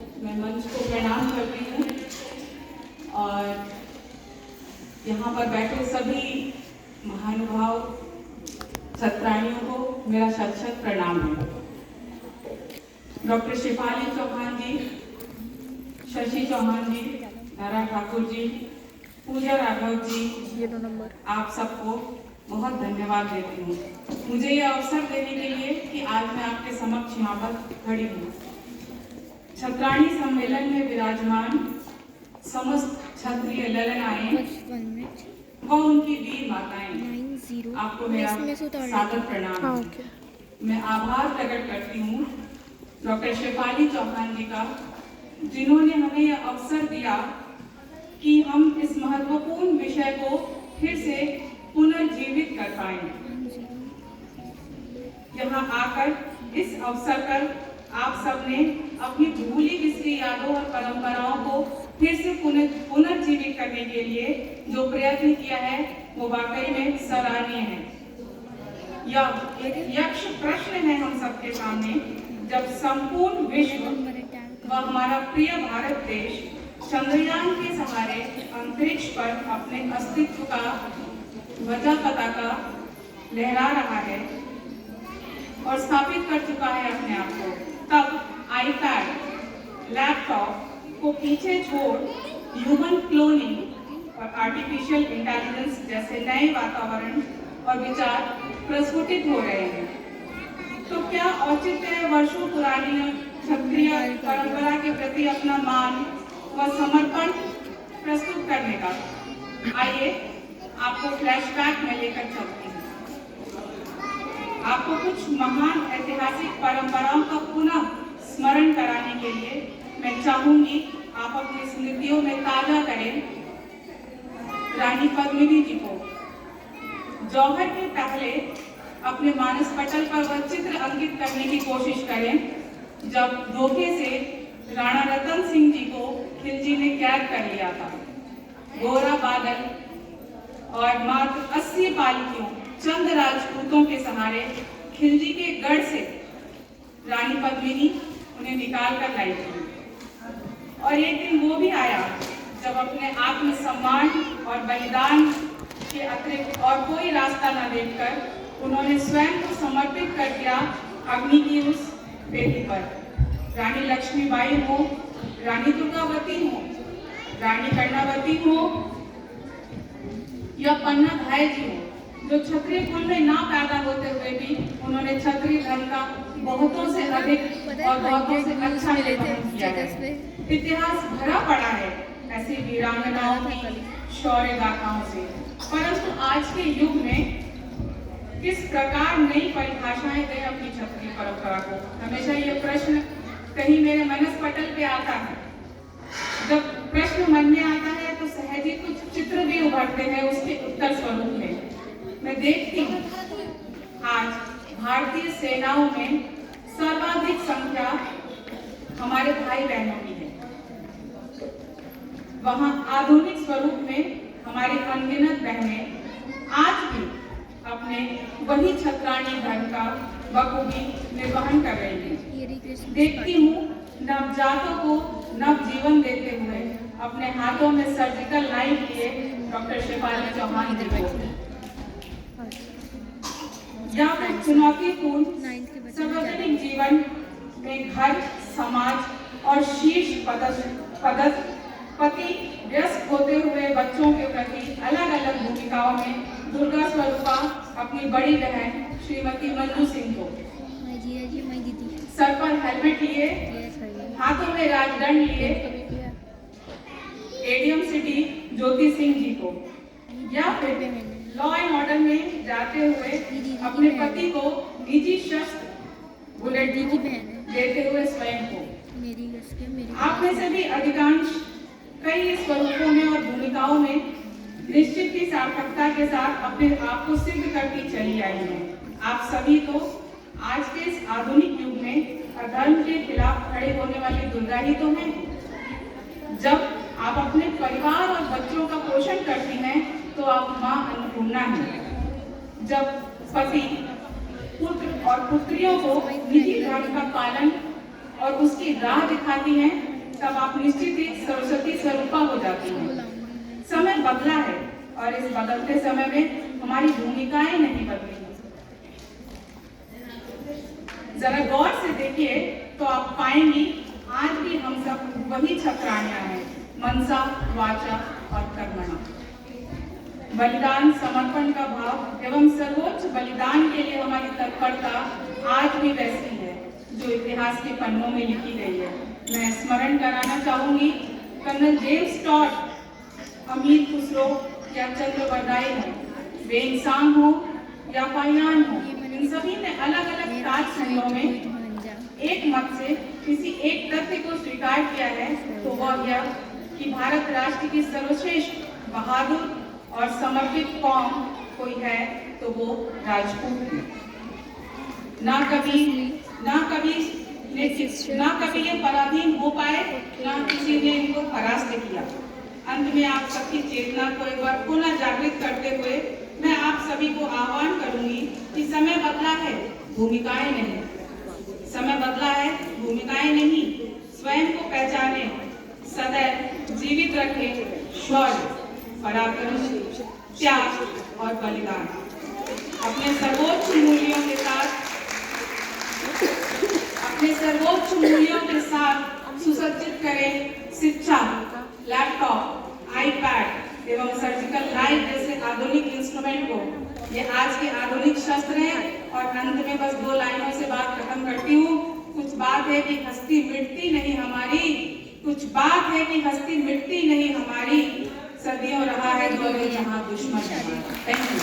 मैं मंच को प्रणाम करती हूँ और यहाँ पर बैठे सभी महानुभाव छत्राणियों को मेरा शत शत प्रणाम है। डॉक्टर शेफाली चौहान जी, शशि चौहान जी, नारा ठाकुर जी, पूजा राघव जी, आप सबको बहुत धन्यवाद देती हूँ मुझे यह अवसर देने के लिए कि आज मैं आपके समक्ष यहाँ पर खड़ी हूँ। छत्राणी सम्मेलन में विराजमान समस्त क्षत्रिय ललनाएं व उनकी वीर माताएं, आपको मेरा सादर प्रणाम। मैं आभार प्रकट करती हूँ डॉक्टर शेफाली चौहान जी का, जिन्होंने हमें यह अवसर दिया कि हम इस महत्वपूर्ण विषय को फिर से पुनर्जीवित कर पाएं। यहाँ आकर इस अवसर पर आप सबने अपनी भूली बिसरी यादों और परंपराओं को फिर से पुनर्जीवित करने के लिए जो प्रयत्न किया है वो वाकई में सराहनीय है। यह एक यक्ष प्रश्न है हम सबके सामने, जब संपूर्ण विश्व व हमारा प्रिय भारत देश चंद्रयान के सहारे अंतरिक्ष पर अपने अस्तित्व का ध्वजा पताका लहरा रहा है और स्थापित कर चुका है अपने आप को, तब आईपैड, लैपटॉप को पीछे छोड़ ह्यूमन क्लोनिंग और आर्टिफिशियल इंटेलिजेंस जैसे नए वातावरण और विचार प्रस्फुटित हो रहे हैं। तो क्या औचित्य है वर्षों पुरानी क्षत्रिय परंपरा के प्रति अपना मान व समर्पण प्रस्तुत करने का? आइए आपको फ्लैशबैक में लेकर चलती हूँ। आपको कुछ महान ऐतिहासिक परंपराओं का पुनः स्मरण कराने के लिए मैं चाहूंगी आप अपनी स्मृतियों में ताजा करें रानी पद्मिनी जी को। जौहर के पहले अपने मानस पटल पर वह चित्र अंकित करने की कोशिश करें जब धोखे से राणा रतन सिंह जी को खिलजी ने कैद कर लिया था। गोरा बादल और मात्र 80 पालकियों चंद राजपूतों के सहारे खिलजी के गढ़ से रानी पद्मिनी उन्हें निकाल कर लाई थी। और एक दिन वो भी आया जब अपने आत्मसम्मान और बलिदान के अतिरिक्त और कोई रास्ता न देखकर उन्होंने स्वयं को समर्पित कर दिया अग्नि की उस वेदी पर। रानी लक्ष्मीबाई हो, रानी दुर्गावती हो, रानी कर्णावती हो या पन्ना धाय जी हो, जो क्षत्रिय कुल में ना पैदा होते हुए भी उन्होंने क्षत्रिय धर्म का बहुतों से अधिक और बहुतों से अच्छा निर्वहन किया है। इतिहास भरा पड़ा है ऐसी वीरांगनाओं की शौर्य गाथाओं से। परंतु आज के युग में किस प्रकार नई परिभाषाएं दें अपनी क्षत्रिय परंपरा को? हमेशा ये प्रश्न कहीं मेरे मनस पटल पे आता है। जब प्रश्न मन में आता है तो सहज ही कुछ चित्र भी उभरते हैं उसके उत्तर स्वरूप में। मैं देखती हूँ आज भारतीय सेनाओं में सर्वाधिक संख्या हमारे भाई बहनों की है। वहाँ आधुनिक स्वरूप में हमारी अनगिनत बहनें आज भी अपने वही छत्राणी धर्म का बखूबी निर्वहन कर रही है। देखती हूँ नवजातों को नव जीवन देते हुए अपने हाथों में सर्जिकल नाइफ लिए डॉक्टर शेफाली चौहान जी को, या फिर चुनौतीपूर्ण सार्वजनिक जीवन में घर, समाज और शीर्ष पति व्यस्त होते हुए बच्चों के प्रति अलग अलग भूमिकाओं में दुर्गा स्वरूपा अपनी बड़ी बहन श्रीमती मंजू सिंह को, सर पर हेलमेट लिए, हाथों में राजदंड लिए एडीएम सिटी ज्योति सिंह जी को, या फिर लॉ एंड ऑर्डर में जाते हुए अपने पति को निजी शस्त्र बुलेट देते हुए स्वयं को। आप में से भी अधिकांश कई स्वरूपों में और भूमिकाओं में निश्चित ही सार्थकता के साथ अपने आप को सिद्ध करती चली आई है। आप सभी को आज के इस आधुनिक युग में अधर्म के खिलाफ खड़े होने वाली दुर्गा ही तो है। जब आप अपने परिवार और बच्चों का पोषण करती हैं तो आप माँ अन्नपूर्णा हैं। जब पति पुत्र और पुत्रियों को निजी धर्म का पालन और उसकी राह दिखाती हैं तब आप निश्चित ही सरस्वती स्वरूपा हो जाती हैं। समय बदला है और इस बदलते समय में हमारी भूमिकाएं नहीं बदली। जरा गौर से देखिए तो आप पाएंगी आज भी हम सब वही छात्राएं हैं, मनसा वाचा और कर्मणा। बलिदान, समर्पण का भाव एवं सर्वोच्च बलिदान के लिए हमारी तत्परता आज भी वैसी है जो इतिहास के पन्नों में लिखी गई है। मैं स्मरण कराना चाहूंगी कर्नल जेम्स टॉड, अमीर खुसरो या चंद्रवरदाई हो, वे इंसान हो या पायनान हो, इन सभी ने अलग अलग राजखंडों में एक मत से किसी एक तथ्य को स्वीकार किया है, तो वह यह कि भारत राष्ट्र की सर्वश्रेष्ठ, बहादुर और समर्पित कौम कोई है तो वो राजपूत है। ना कभी ये पराधीन हो पाए, ना किसी ने इनको परास्त किया। अंत में आप सबकी चेतना को एक बार पुनः जागृत करते हुए मैं आप सभी को आह्वान करूंगी कि समय बदला है, भूमिकाएं नहीं। समय बदला है, भूमिकाएं नहीं। स्वयं को पहचाने, सदैव जीवित रखे शौर्य, पराक्रम, त्याग और बलिदान। अपने सर्वोच्च मूल्यों के साथ सुसज्जित करें शिक्षा, लैपटॉप, आईपैड एवं सर्जिकल लाइट जैसे आधुनिक इंस्ट्रूमेंट को। ये आज के आधुनिक शस्त्र हैं। और अंत में बस 2 लाइनों से बात खत्म करती हूँ। कुछ बात है कि हस्ती मिटती नहीं हमारी, कुछ बात है कि हस्ती मिटती नहीं हमारी, सदियों रहा है दौरे जहां दुश्मन है। Thank you.